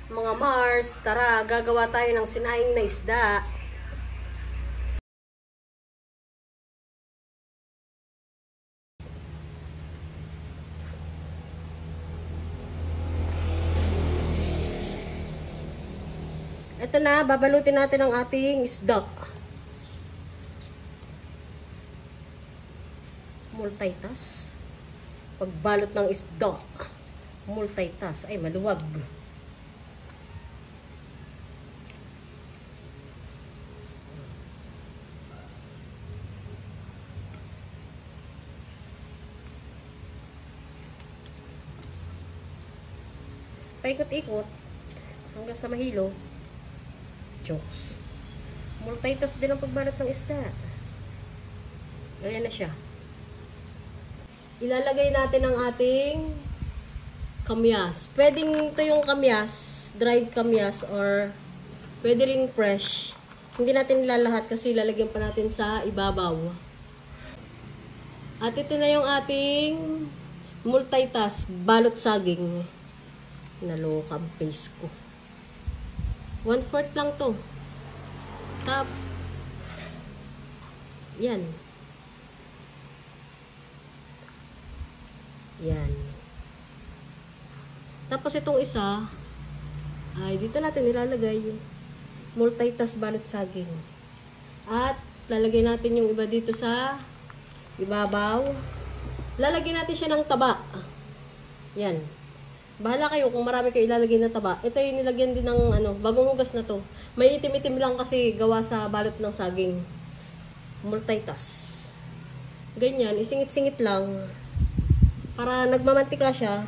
Mga Mars, tara, gagawa tayo ng sinaing na isda. Ito na, babalutin natin ang ating isda. Multitask. Pagbalot ng isda. Multitask. Ay, maluwag. Paikot-ikot hanggang sa mahilo. Jokes. Multitask din ang pagbalot ng isda. Ayan na siya. Ilalagay natin ang ating kamyas. Pwedeng ito yung kamyas, dried kamyas, or pwede ring fresh. Hindi natin ilalahat kasi ilalagyan pa natin sa ibabaw. At ito na yung ating multitask, balot saging. Naloka ang face ko. 1/4 lang to. Tap. Yan. Yan. Tapos itong isa, ay dito natin ilalagay yung multitask balot saging. At lalagay natin yung iba dito sa ibabaw. Lalagyan natin siya ng taba. Yan. Bahala kayo kung marami kayo ilalagay na taba. Ito yung nilagyan din ng bagong hugas na to. May itim-itim lang kasi gawa sa balot ng saging. Multitask. Ganyan, isingit-singit lang. Para nagmamantika siya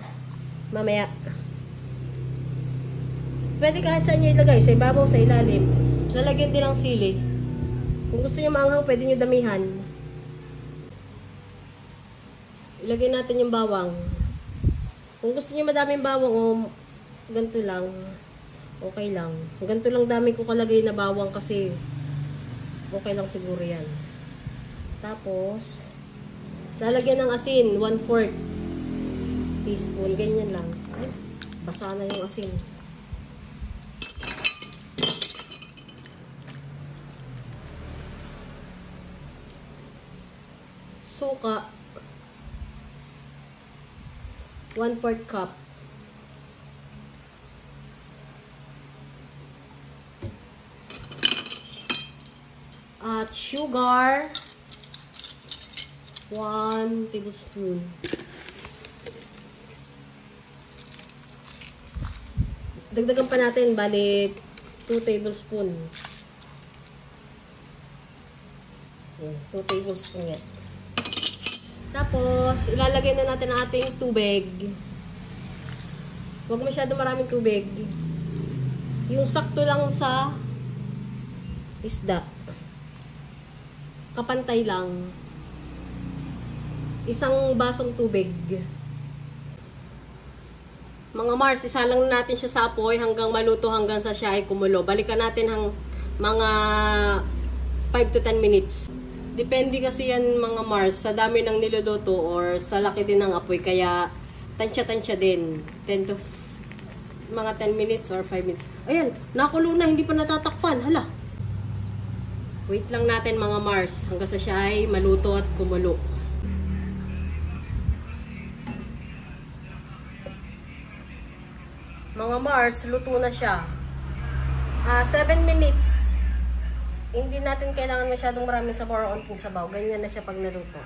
mamaya. Pwede kahit saan nyo ilagay. Sa ibabaw, sa ilalim. Lalagyan din ng sili. Kung gusto nyo maanghang, pwede nyo damihan. Ilagay natin yung bawang. Kung gusto niyo madaming bawang o ganito lang, okay lang. Ganito lang dami ko kalagay na bawang kasi okay lang siguro yan. Tapos, lalagyan ng asin, 1/4 teaspoon. Ganyan lang. Ay, basa na yung asin. Suka, 1/4 cup. At sugar, 1 tablespoon. Dagdagan pa natin, bali 2 tablespoon. 2 tablespoon yan. Tapos, ilalagay na natin ang ating tubig. Huwag masyado maraming tubig. Yung sakto lang sa isda. Kapantay lang. 1 basong tubig. Mga Mars, isa lang natin siya sa apoy hanggang maluto, hanggang sa siya ay kumulo. Balikan natin ang mga 5 to 10 minutes. Depende kasi yan mga Mars sa dami ng niluluto or sa laki din ng apoy. Kaya tansya-tansya din. 10 to mga 10 minutes or 5 minutes. Ayan, nakulo na, hindi pa natatakpan. Hala. Wait lang natin mga Mars hanggang sa siya ay maluto at kumulo. Mga Mars, luto na siya. 7 minutes. Hindi natin kailangan masyadong maraming sabaw o onting sabaw. Ganyan na siya pag naluto.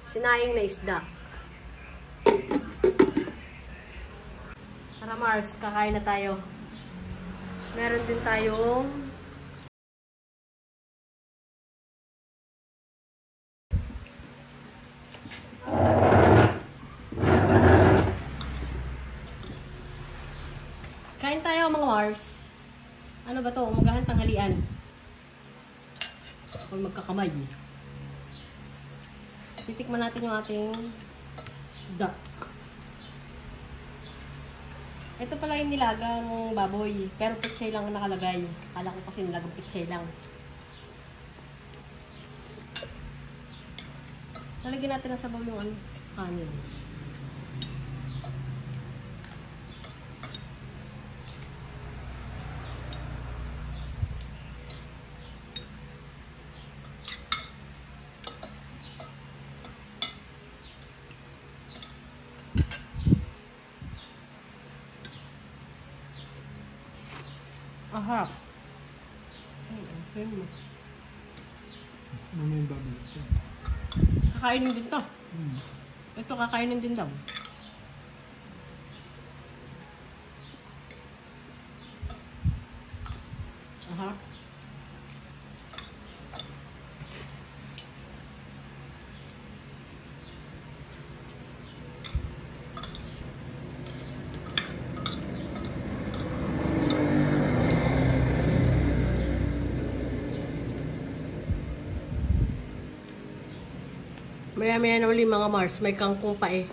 Sinaing na isda. Tara Mars, kakain na tayo. Meron din tayong kain tayo mga Mars. Ano ba to? Umagahan tanghalian. Ako magkakamay. Titikman natin yung ating isda. Ito pala yung nilagang baboy. Pero pechay lang nakalagay. Akala ko kasi nilagang pechay lang. Lalagyan natin ng sabaw yung kanin. Ahap. Ay, asin mo. Mamaya babalik siya. Kakainin din to. Ito kakainin din daw. Ahap. Maya-maya na uli mga Mars, may kangkong pa eh.